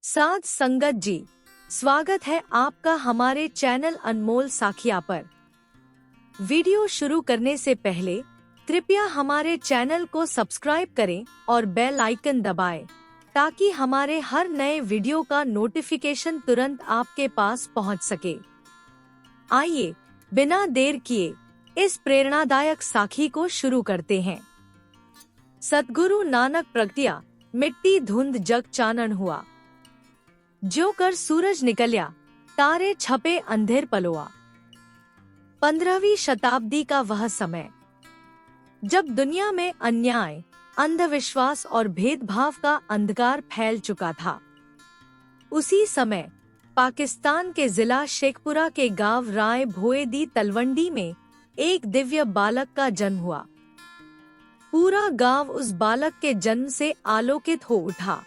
साध संगत जी, स्वागत है आपका हमारे चैनल अनमोल साखिया पर। वीडियो शुरू करने से पहले कृपया हमारे चैनल को सब्सक्राइब करें और बेल आइकन दबाएं, ताकि हमारे हर नए वीडियो का नोटिफिकेशन तुरंत आपके पास पहुंच सके। आइए बिना देर किए इस प्रेरणादायक साखी को शुरू करते हैं। सतगुरु नानक प्रगटिया, मिट्टी धुंध जग चानन हुआ। ज्यों कर सूरज निकलिया, तारे छपे अंधेर पलोआ। 15वीं शताब्दी का वह समय जब दुनिया में अन्याय, अंधविश्वास और भेदभाव का अंधकार फैल चुका था। उसी समय पाकिस्तान के जिला शेखपुरा के गांव राय भोए दी तलवंडी में एक दिव्य बालक का जन्म हुआ। पूरा गांव उस बालक के जन्म से आलोकित हो उठा।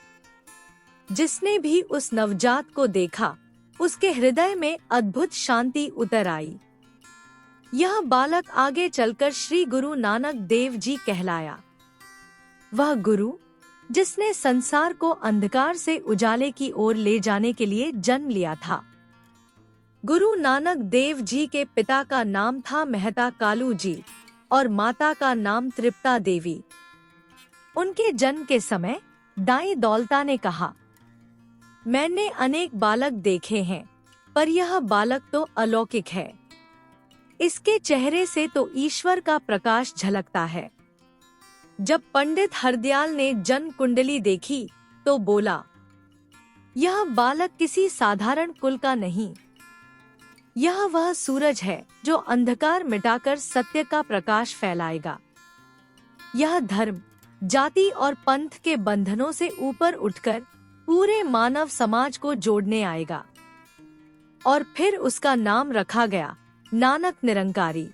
जिसने भी उस नवजात को देखा, उसके हृदय में अद्भुत शांति उतर आई। यह बालक आगे चलकर श्री गुरु नानक देव जी कहलाया। वह गुरु जिसने संसार को अंधकार से उजाले की ओर ले जाने के लिए जन्म लिया था। गुरु नानक देव जी के पिता का नाम था मेहता कालू जी और माता का नाम तृप्ता देवी। उनके जन्म के समय दाई दौलता ने कहा, मैंने अनेक बालक देखे हैं, पर यह बालक तो अलौकिक है। इसके चेहरे से तो ईश्वर का प्रकाश झलकता है। जब पंडित हरदयाल ने जन्म कुंडली देखी तो बोला, यह बालक किसी साधारण कुल का नहीं, यह वह सूरज है जो अंधकार मिटाकर सत्य का प्रकाश फैलाएगा। यह धर्म, जाति और पंथ के बंधनों से ऊपर उठकर पूरे मानव समाज को जोड़ने आएगा। और फिर उसका नाम रखा गया नानक निरंकारी।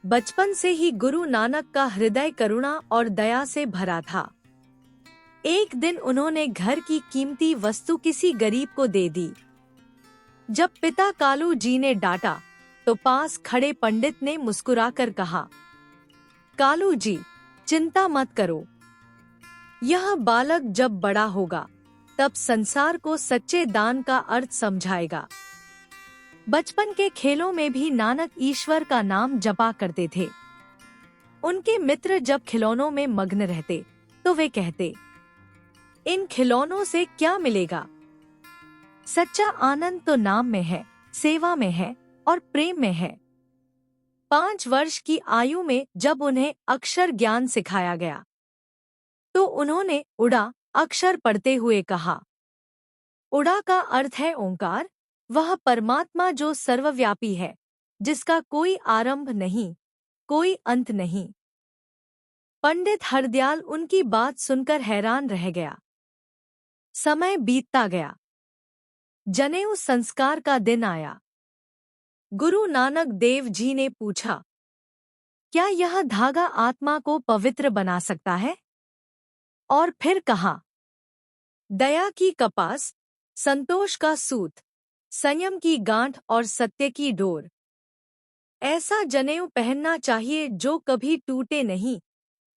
बचपन से ही गुरु नानक का हृदय करुणा और दया से भरा था। एक दिन उन्होंने घर की कीमती वस्तु किसी गरीब को दे दी। जब पिता कालू जी ने डांटा तो पास खड़े पंडित ने मुस्कुराकर कहा, कालू जी, चिंता मत करो। यह बालक जब बड़ा होगा तब संसार को सच्चे दान का अर्थ समझाएगा। बचपन के खेलों में भी नानक ईश्वर का नाम जपा करते थे। उनके मित्र जब खिलौनों में मग्न रहते तो वे कहते, इन खिलौनों से क्या मिलेगा? सच्चा आनंद तो नाम में है, सेवा में है और प्रेम में है। 5 वर्ष की आयु में जब उन्हें अक्षर ज्ञान सिखाया गया तो उन्होंने उड़ा अक्षर पढ़ते हुए कहा, उड़ा का अर्थ है ओंकार, वह परमात्मा जो सर्वव्यापी है, जिसका कोई आरंभ नहीं, कोई अंत नहीं। पंडित हरदयाल उनकी बात सुनकर हैरान रह गया। समय बीतता गया। जनेऊ संस्कार का दिन आया। गुरु नानक देव जी ने पूछा, क्या यह धागा आत्मा को पवित्र बना सकता है? और फिर कहा, दया की कपास, संतोष का सूत, संयम की गांठ और सत्य की डोर। ऐसा जनेऊ पहनना चाहिए जो कभी टूटे नहीं,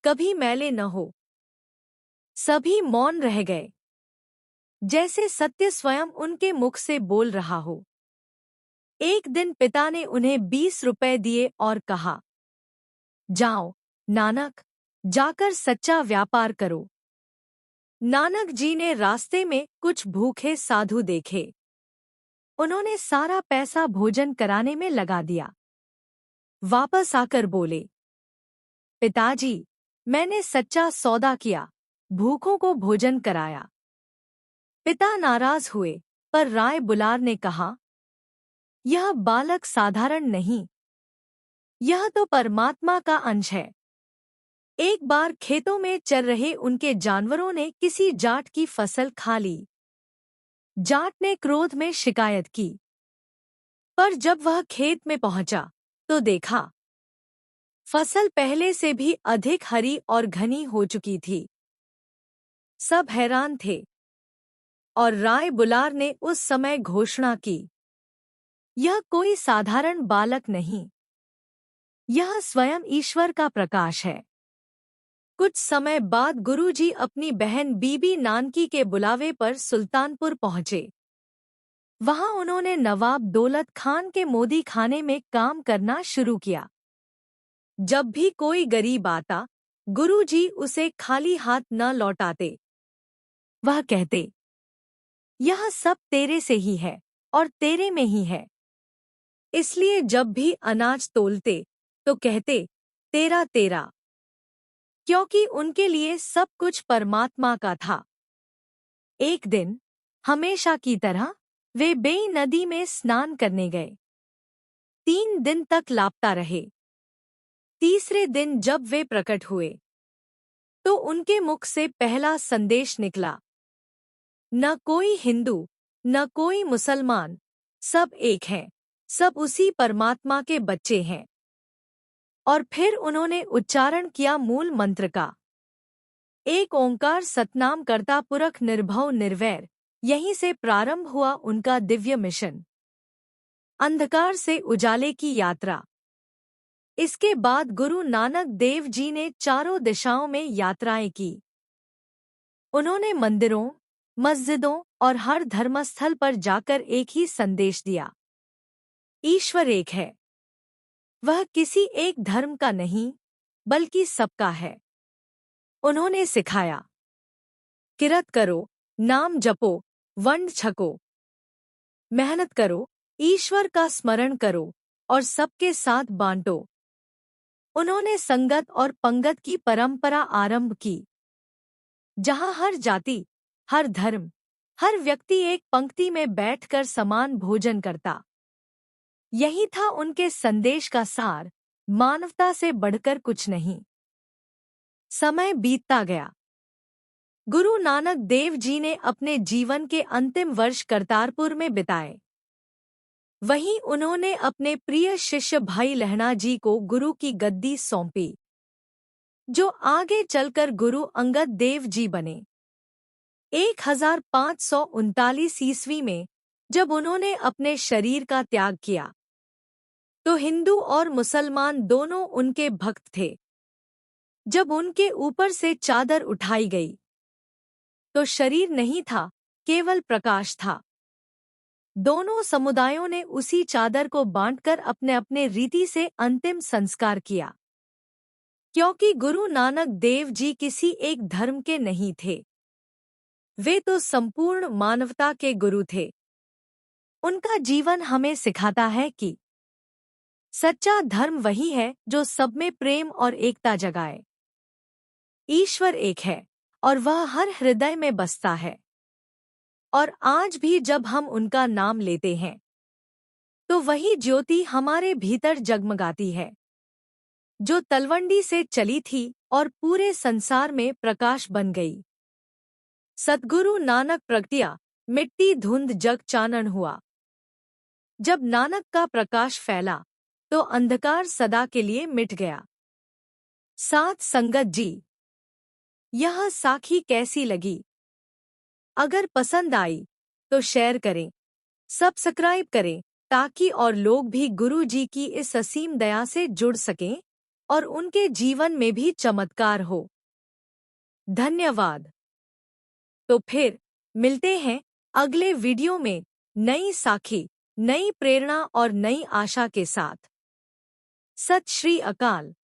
कभी मैले न हो। सभी मौन रह गए, जैसे सत्य स्वयं उनके मुख से बोल रहा हो। एक दिन पिता ने उन्हें 20 रुपए दिए और कहा, जाओ नानक, जाकर सच्चा व्यापार करो। नानक जी ने रास्ते में कुछ भूखे साधु देखे। उन्होंने सारा पैसा भोजन कराने में लगा दिया। वापस आकर बोले, पिताजी, मैंने सच्चा सौदा किया, भूखों को भोजन कराया। पिता नाराज हुए, पर राय बुलार ने कहा, यह बालक साधारण नहीं, यह तो परमात्मा का अंश है। एक बार खेतों में चर रहे उनके जानवरों ने किसी जाट की फसल खा ली। जाट ने क्रोध में शिकायत की, पर जब वह खेत में पहुंचा तो देखा फसल पहले से भी अधिक हरी और घनी हो चुकी थी। सब हैरान थे और राय बुलार ने उस समय घोषणा की, यह कोई साधारण बालक नहीं, यह स्वयं ईश्वर का प्रकाश है। कुछ समय बाद गुरुजी अपनी बहन बीबी नानकी के बुलावे पर सुल्तानपुर पहुंचे। वहां उन्होंने नवाब दौलत खान के मोदी खाने में काम करना शुरू किया। जब भी कोई गरीब आता, गुरुजी उसे खाली हाथ न लौटाते। वह कहते, यह सब तेरे से ही है और तेरे में ही है। इसलिए जब भी अनाज तोलते तो कहते, तेरा तेरा, क्योंकि उनके लिए सब कुछ परमात्मा का था। एक दिन हमेशा की तरह वे बेई नदी में स्नान करने गए। 3 दिन तक लापता रहे। तीसरे दिन जब वे प्रकट हुए तो उनके मुख से पहला संदेश निकला, न कोई हिंदू न कोई मुसलमान, सब एक हैं, सब उसी परमात्मा के बच्चे हैं। और फिर उन्होंने उच्चारण किया मूल मंत्र का, एक ओंकार सतनाम करता पुरख निर्भव निर्वैर। यहीं से प्रारंभ हुआ उनका दिव्य मिशन, अंधकार से उजाले की यात्रा। इसके बाद गुरु नानक देव जी ने चारों दिशाओं में यात्राएं की। उन्होंने मंदिरों, मस्जिदों और हर धर्मस्थल पर जाकर एक ही संदेश दिया, ईश्वर एक है। वह किसी एक धर्म का नहीं बल्कि सबका है। उन्होंने सिखाया, किरत करो, नाम जपो, वंड छको, मेहनत करो, ईश्वर का स्मरण करो और सबके साथ बांटो। उन्होंने संगत और पंगत की परंपरा आरंभ की, जहां हर जाति, हर धर्म, हर व्यक्ति एक पंक्ति में बैठकर समान भोजन करता। यही था उनके संदेश का सार, मानवता से बढ़कर कुछ नहीं। समय बीतता गया। गुरु नानक देव जी ने अपने जीवन के अंतिम वर्ष करतारपुर में बिताए। वहीं उन्होंने अपने प्रिय शिष्य भाई लहणा जी को गुरु की गद्दी सौंपी, जो आगे चलकर गुरु अंगद देव जी बने। 1539 ईस्वी में जब उन्होंने अपने शरीर का त्याग किया तो हिंदू और मुसलमान दोनों उनके भक्त थे। जब उनके ऊपर से चादर उठाई गई तो शरीर नहीं था, केवल प्रकाश था। दोनों समुदायों ने उसी चादर को बांटकर अपने अपने रीति से अंतिम संस्कार किया, क्योंकि गुरु नानक देव जी किसी एक धर्म के नहीं थे। वे तो संपूर्ण मानवता के गुरु थे। उनका जीवन हमें सिखाता है कि सच्चा धर्म वही है जो सब में प्रेम और एकता जगाए। ईश्वर एक है और वह हर हृदय में बसता है। और आज भी जब हम उनका नाम लेते हैं तो वही ज्योति हमारे भीतर जगमगाती है, जो तलवंडी से चली थी और पूरे संसार में प्रकाश बन गई। सद्गुरु नानक प्रगटिया, मिट्टी धुंध जग चानन हुआ। जब नानक का प्रकाश फैला तो अंधकार सदा के लिए मिट गया। साथ संगत जी, यह साखी कैसी लगी? अगर पसंद आई तो शेयर करें, सब्सक्राइब करें, ताकि और लोग भी गुरु जी की इस असीम दया से जुड़ सकें और उनके जीवन में भी चमत्कार हो। धन्यवाद। तो फिर मिलते हैं अगले वीडियो में नई साखी, नई प्रेरणा और नई आशा के साथ। सत श्री अकाल।